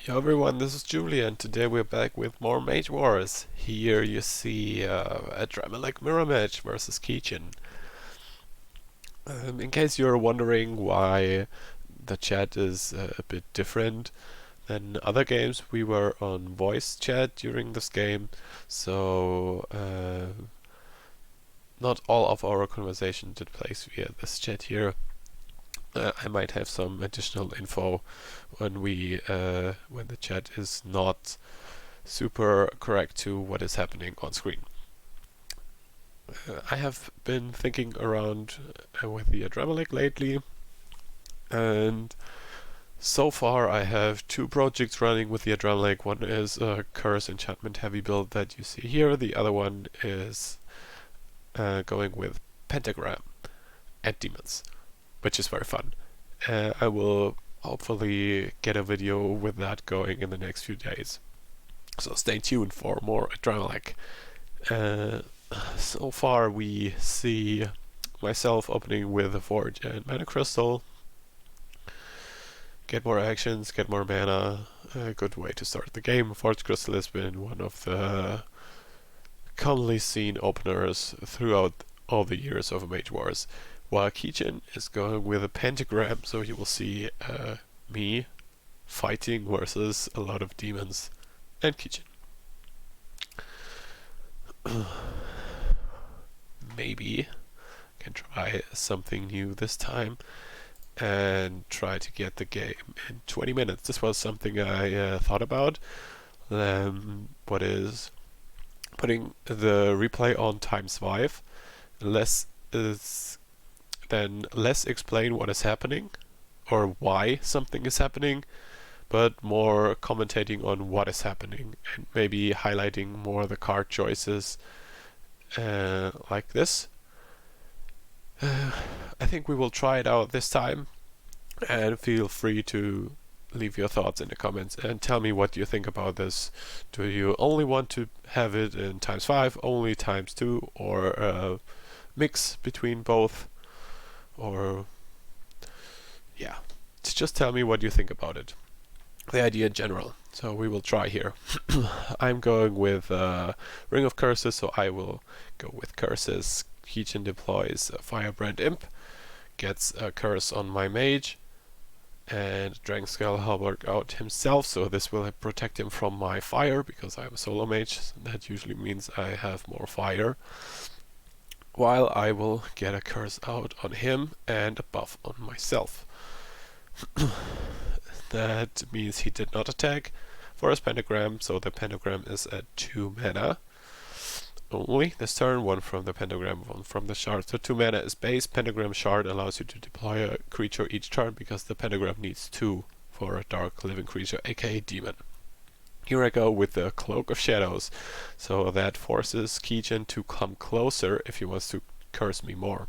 Yo everyone, this is Julie and today we're back with more Mage Wars. Here you see Adramelech mirror match versus keejchen. In case you're wondering why the chat is a bit different than other games, we were on voice chat during this game, so not all of our conversation did place via this chat here. I might have some additional info when when the chat is not super correct to what is happening on screen. I have been thinking around with the Adramelech lately, and so far I have two projects running with the Adramelech. One is a curse enchantment heavy build that you see here. The other one is going with Pentagram and demons, which is very fun. I will hopefully get a video with that going in the next few days. So stay tuned for more Adramelech. So far we see myself opening with a Forge and Mana Crystal. Get more actions, get more mana. A good way to start the game. Forge Crystal has been one of the commonly seen openers throughout all the years of Mage Wars. While keejchen is going with a Pentagram, so you will see me fighting versus a lot of demons and keejchen. Maybe I can try something new this time and try to get the game in 20 minutes. This was something I thought about. What is putting the replay on ×5. Less explain what is happening or why something is happening, but more commentating on what is happening and maybe highlighting more the card choices like this. I think we will try it out this time, and feel free to leave your thoughts in the comments and tell me what you think about this. Do you only want to have it in ×5, only ×2, or a mix between both? Or yeah, just tell me what you think about it, the idea in general. So we will try here. I'm going with Ring of Curses, so I will go with curses. keejchen deploys a Firebrand Imp, gets a curse on my mage, and Dragon Skull Halberd out himself, so this will protect him from my fire, because I'm a solo mage. That usually means I have more fire. While I will get a curse out on him and a buff on myself. That means he did not attack for his Pentagram, so the Pentagram is at 2 mana only this turn, 1 from the Pentagram, 1 from the shard. So 2 mana is base. Pentagram shard allows you to deploy a creature each turn, because the Pentagram needs 2 for a dark living creature, aka demon. Here I go with the Cloak of Shadows, so that forces keejchen to come closer if he wants to curse me more.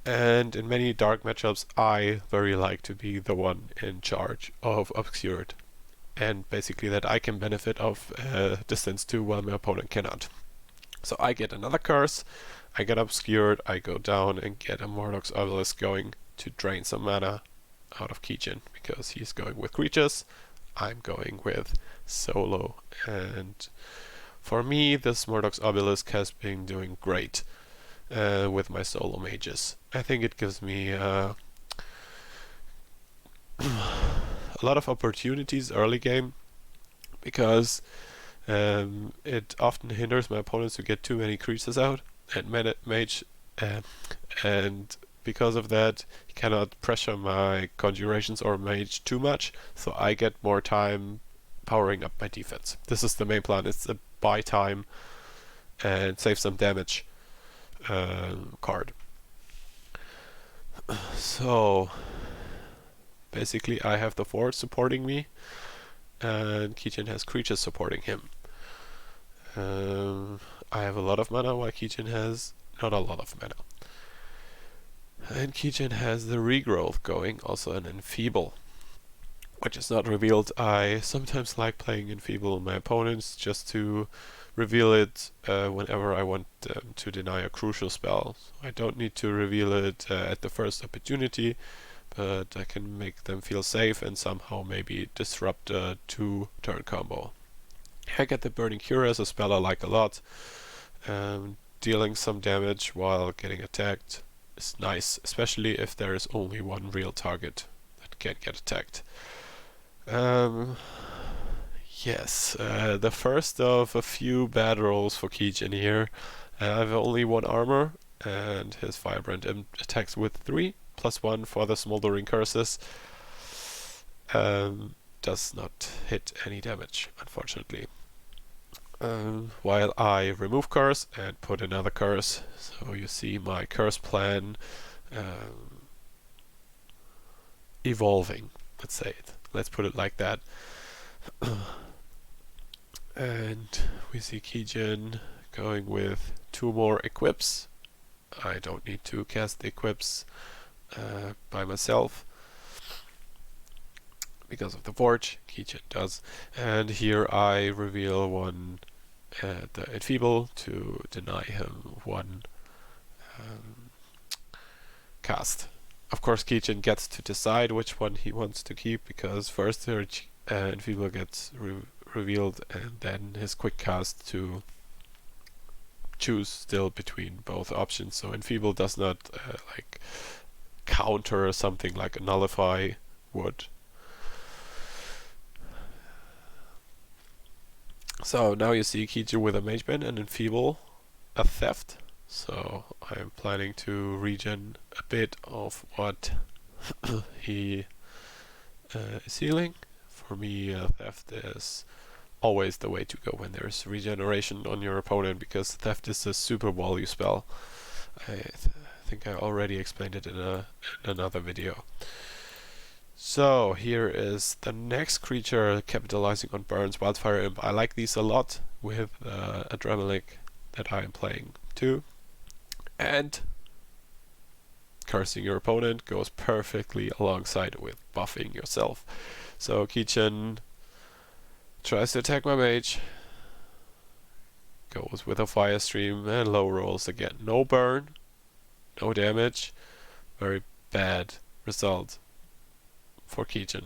And in many dark matchups I very like to be the one in charge of Obscured, and basically that I can benefit of distance 2 while my opponent cannot. So I get another curse, I get Obscured, I go down and get a Warlock's Obelisk going to drain some mana out of keejchen, because he's going with creatures, I'm going with solo, and for me this Murdoch's Obelisk has been doing great with my solo mages. I think it gives me a lot of opportunities early game, because it often hinders my opponents to get too many creatures out and mage, and because of that he cannot pressure my conjurations or mage too much, so I get more time powering up my defense. This is the main plan. It's a buy time and save some damage card. So basically I have the Forge supporting me, and keejchen has creatures supporting him. I have a lot of mana, while keejchen has not a lot of mana. And keejchen has the Regrowth going, also an Enfeeble, which is not revealed. I sometimes like playing Enfeeble my opponents just to reveal it whenever I want to deny a crucial spell. I don't need to reveal it at the first opportunity, but I can make them feel safe and somehow maybe disrupt a 2-turn combo. I get the Burning Cure as a spell I like a lot. Dealing some damage while getting attacked is nice, especially if there is only one real target that can get attacked. Yes, the first of a few bad rolls for keejchen here. I have only 1 armor, and his Firebrand attacks with 3, +1 for the smoldering curses. Does not hit any damage, unfortunately. While I remove curse and put another curse. So you see my curse plan evolving, let's say it. Let's put it like that. And we see keejchen going with 2 more equips. I don't need to cast the equips by myself because of the forge. Keejchen does. And here I reveal 1 the enfeeble to deny him 1 cast. Of course, keejchen gets to decide which one he wants to keep, because first her enfeeble gets revealed and then his quick cast to choose still between both options. So enfeeble does not like counter something like a nullify would. So now you see keejchen with a mage band and enfeeble a theft. So I'm planning to regen a bit of what he is healing. For me, theft is always the way to go when there's regeneration on your opponent, because theft is a super value spell. I think I already explained it in another video. So here is the next creature capitalizing on Burns, Wildfire Imp. I like these a lot with Adramelech that I am playing too. And cursing your opponent goes perfectly alongside with buffing yourself. So keejchen tries to attack my mage, goes with a fire stream and low rolls again. No burn, no damage, very bad result for keejchen.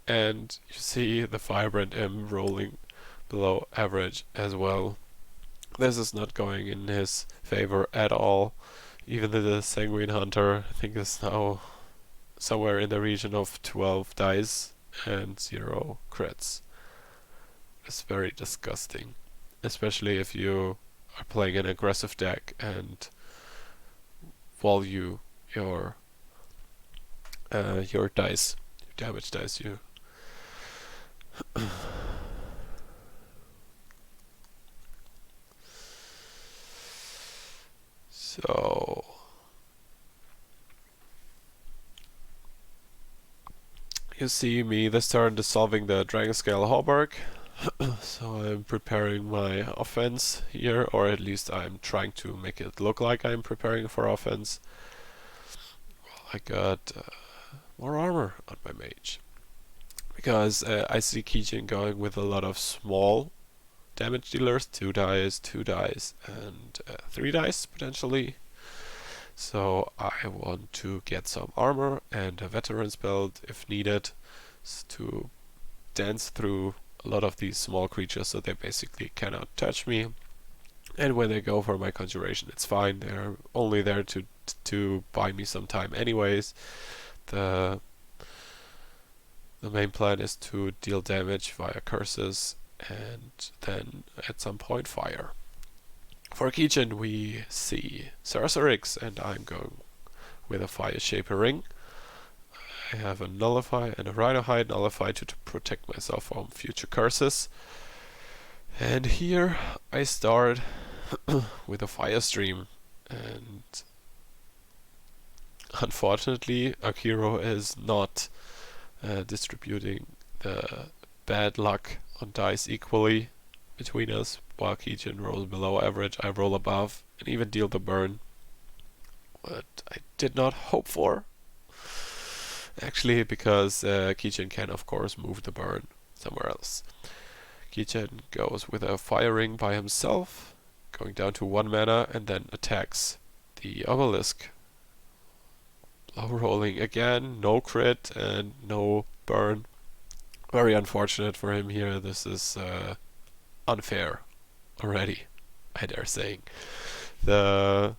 And you see the Firebrand M rolling below average as well. This is not going in his favor at all. Even the Sanguine Hunter, I think, is now somewhere in the region of 12 dice and 0 crits. It's very disgusting, especially if you are playing an aggressive deck and value your dice, your damage dice. So you see me this turn dissolving the Dragon Scale Hauberk. So I'm preparing my offense here, or at least I'm trying to make it look like I'm preparing for offense. Well, I got more armor on my mage, because I see keejchen going with a lot of small damage dealers, 2 dice, 2 dice, and 3 dice potentially. So I want to get some armor and a veteran's belt if needed to dance through a lot of these small creatures, so they basically cannot touch me. And when they go for my conjuration, it's fine. They're only there to buy me some time anyways. The main plan is to deal damage via curses and then at some point fire. For keejchen we see Sorcerix, and I'm going with a Fire Shaper Ring. I have a Nullify and a Rhinohide Nullify to protect myself from future curses. And here I start with a Fire Stream, and unfortunately Akiro is not distributing the bad luck on dice equally between us. While keejchen rolls below average, I roll above and even deal the burn, what I did not hope for. Actually, because keejchen can of course move the burn somewhere else. Keejchen goes with a Fire Ring by himself, going down to 1 mana, and then attacks the obelisk Low rolling again, no crit and no burn. Very unfortunate for him here. This is unfair already, I dare saying. The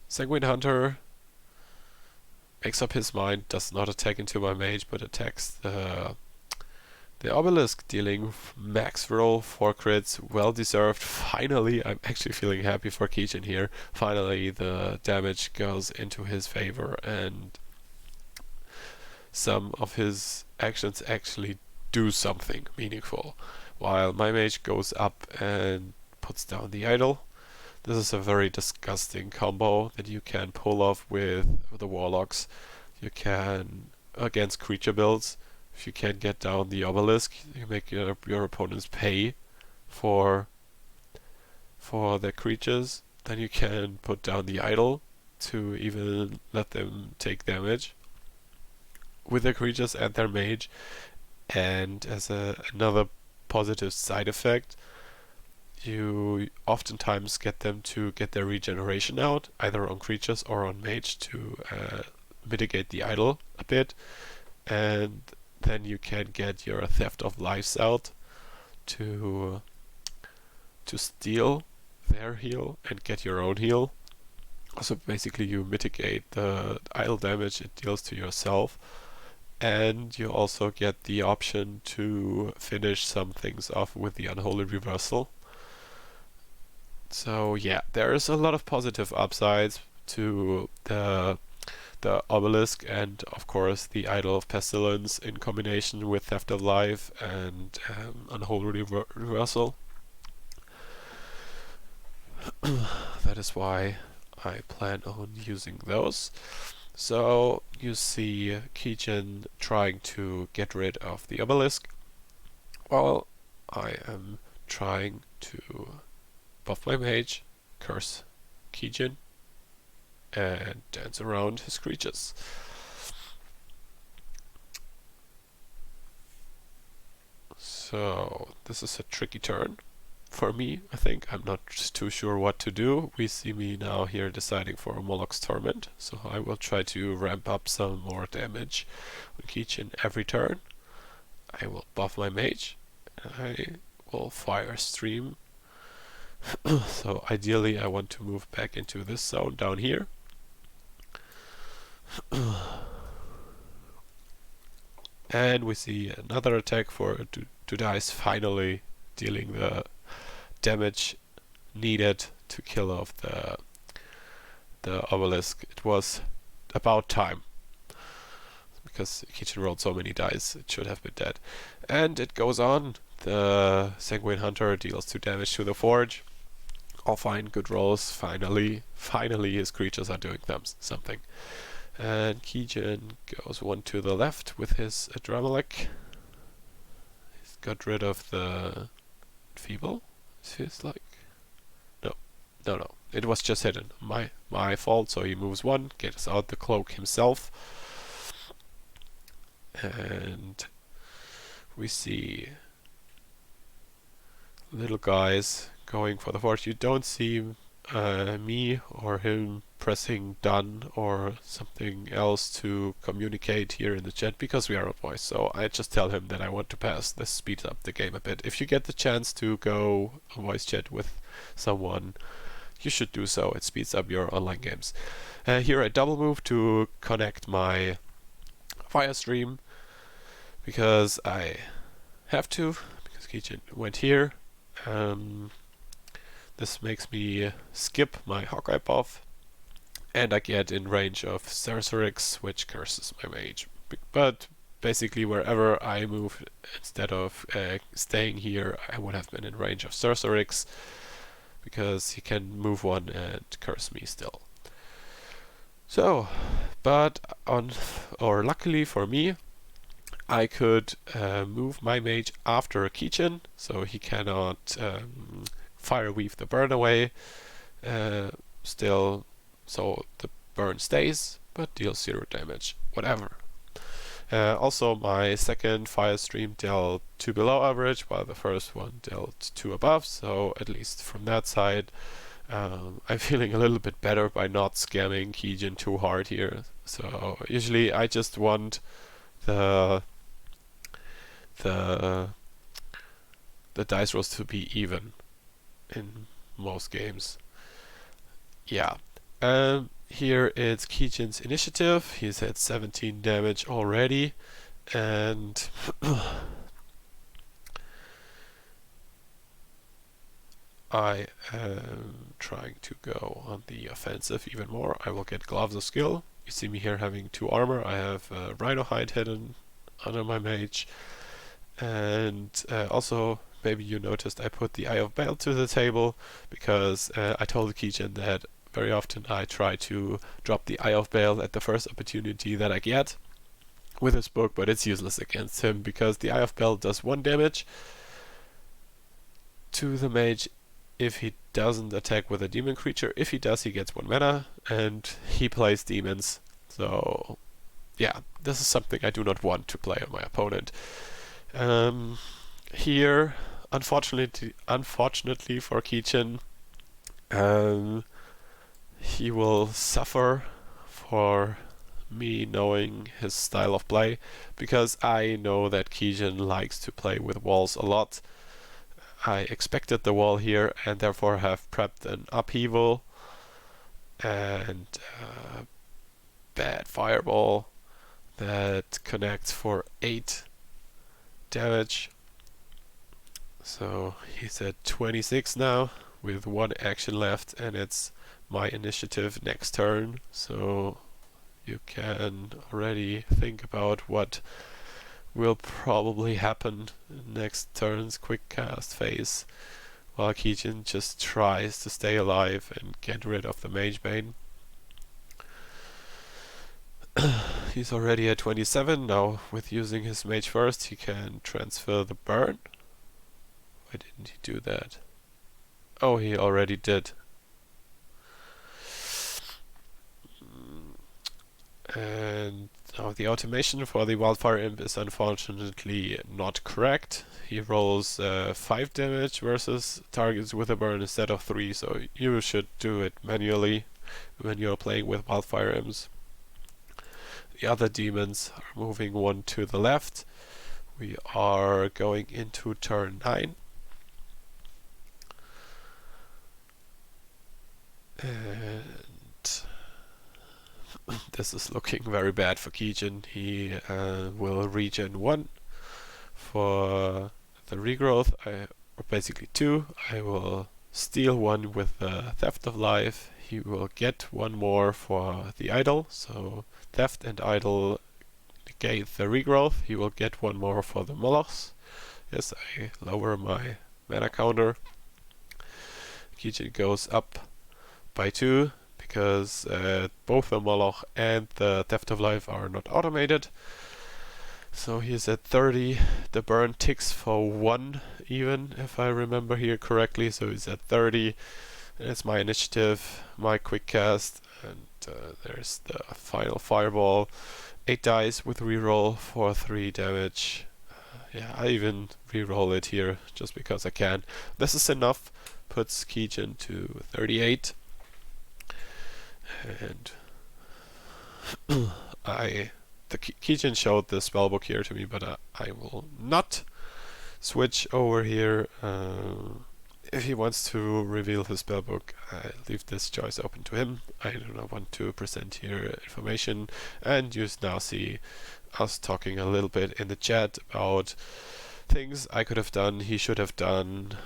Sanguine Hunter makes up his mind, does not attack into my mage, but attacks the Obelisk, dealing max roll, 4 crits, well deserved. Finally, I'm actually feeling happy for Keejchen here. Finally, the damage goes into his favor, and some of his actions actually do something meaningful. While my mage goes up and puts down the idol. This is a very disgusting combo that you can pull off with the warlocks. You can, against creature builds, if you can get down the obelisk, you make your opponents pay for the creatures. Then you can put down the idol to even let them take damage with their creatures and their mage. And as another positive side effect, you oftentimes get them to get their regeneration out, either on creatures or on mage, to mitigate the idol a bit, and then you can get your theft of lives out to steal their heal and get your own heal. So basically you mitigate the idol damage it deals to yourself, and you also get the option to finish some things off with the unholy reversal. So yeah, there's a lot of positive upsides to the obelisk, and of course the idol of pestilence in combination with theft of life and unholy reversal. That is why I plan on using those. So you see Keejchen trying to get rid of the obelisk, while I am trying to buff my mage, curse Keejchen, and dance around his creatures. So this is a tricky turn for me, I think. I'm not too sure what to do. We see me now here deciding for a Moloch's Torment, so I will try to ramp up some more damage on Keejchen every turn. I will buff my mage, and I will fire stream. So ideally I want to move back into this zone down here. And we see another attack for two dice, finally dealing the damage needed to kill off the obelisk. It was about time, because Keejchen rolled so many dice, it should have been dead. And it goes on. The Sanguine Hunter deals 2 damage to the forge. All fine, good rolls. Finally his creatures are doing something. And Keejchen goes 1 to the left with his Adramelech. He's got rid of the feeble, it feels like. No. It was just hidden. My fault, so he moves 1, gets out the cloak himself. And we see little guys going for the forge. You don't see me or him pressing done or something else to communicate here in the chat, because we are on voice, so I just tell him that I want to pass. This speeds up the game a bit. If you get the chance to go on voice chat with someone, you should do so. It speeds up your online games. Here I double move to connect my fire stream, because I have to, because Keejchen went here. This makes me skip my Hawkeye buff, and I get in range of Cercerix, which curses my mage. But basically wherever I move, instead of staying here, I would have been in range of Cercerix, because he can move 1 and curse me still. So, but luckily for me, I could move my mage after Keejchen, so he cannot fire weave the burn away still, so the burn stays but deals 0 damage, whatever. Also my second fire stream dealt 2 below average, while the first one dealt 2 above, so at least from that side I'm feeling a little bit better by not scamming keejchen too hard here. So usually I just want the the dice rolls to be even in most games. Yeah. Here it's keejchen's initiative. He's at 17 damage already, and I am trying to go on the offensive even more. I will get Gloves of Skill. You see me here having 2 armor. I have Rhino Hide hidden under my mage. And also, maybe you noticed I put the Eye of Bale to the table, because I told keejchen that very often I try to drop the Eye of Bale at the first opportunity that I get with his book, but it's useless against him, because the Eye of Bale does 1 damage to the mage if he doesn't attack with a demon creature. If he does, he gets 1 mana, and he plays demons. So yeah, this is something I do not want to play on my opponent. Here, unfortunately for keejchen, he will suffer for me knowing his style of play, because I know that keejchen likes to play with walls a lot. I expected the wall here, and therefore have prepped an upheaval and bad fireball that connects for 8 damage. So he's at 26 now with 1 action left, and it's my initiative next turn. So you can already think about what will probably happen next turn's quick cast phase, while keejchen just tries to stay alive and get rid of the Mage Bane. He's already at 27 now. With using his mage first, he can transfer the burn. Why didn't he do that? Oh, he already did. And now the automation for the Wildfire Imp is unfortunately not correct. He rolls 5 damage versus targets with a burn instead of 3, so you should do it manually when you're playing with Wildfire Imps. The other demons are moving 1 to the left. We are going into turn 9. And this is looking very bad for keejchen. He will regen 1 for the regrowth, or basically 2. I will steal 1 with the Theft of Life. He will get 1 more for the Idol, so Theft and Idol negate the regrowth. He will get 1 more for the Molochs. Yes, I lower my mana counter. Keejchen goes up by 2, because both the Moloch and the Theft of Life are not automated. So he's at 30. The burn ticks for 1 even, if I remember here correctly. So he's at 30. And it's my initiative, my quick cast, and there's the final fireball. 8 dice with reroll for 3 damage. Yeah, I even reroll it here just because I can. This is enough. Puts keejchen to 38. And the keejchen showed the spellbook here to me, but I will not switch over here. If he wants to reveal his spellbook, I leave this choice open to him. I do not want to present here information, and you now see us talking a little bit in the chat about things I could have done, he should have done,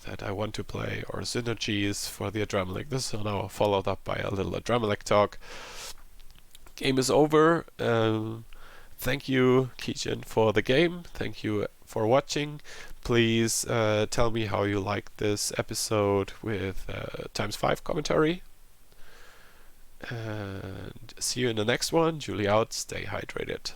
that I want to play, or synergies for the Adramelech. This is now followed up by a little Adramelech talk. Game is over. Thank you, keejchen, for the game. Thank you for watching. Please tell me how you liked this episode with ×5 commentary. And see you in the next one. Julie out. Stay hydrated.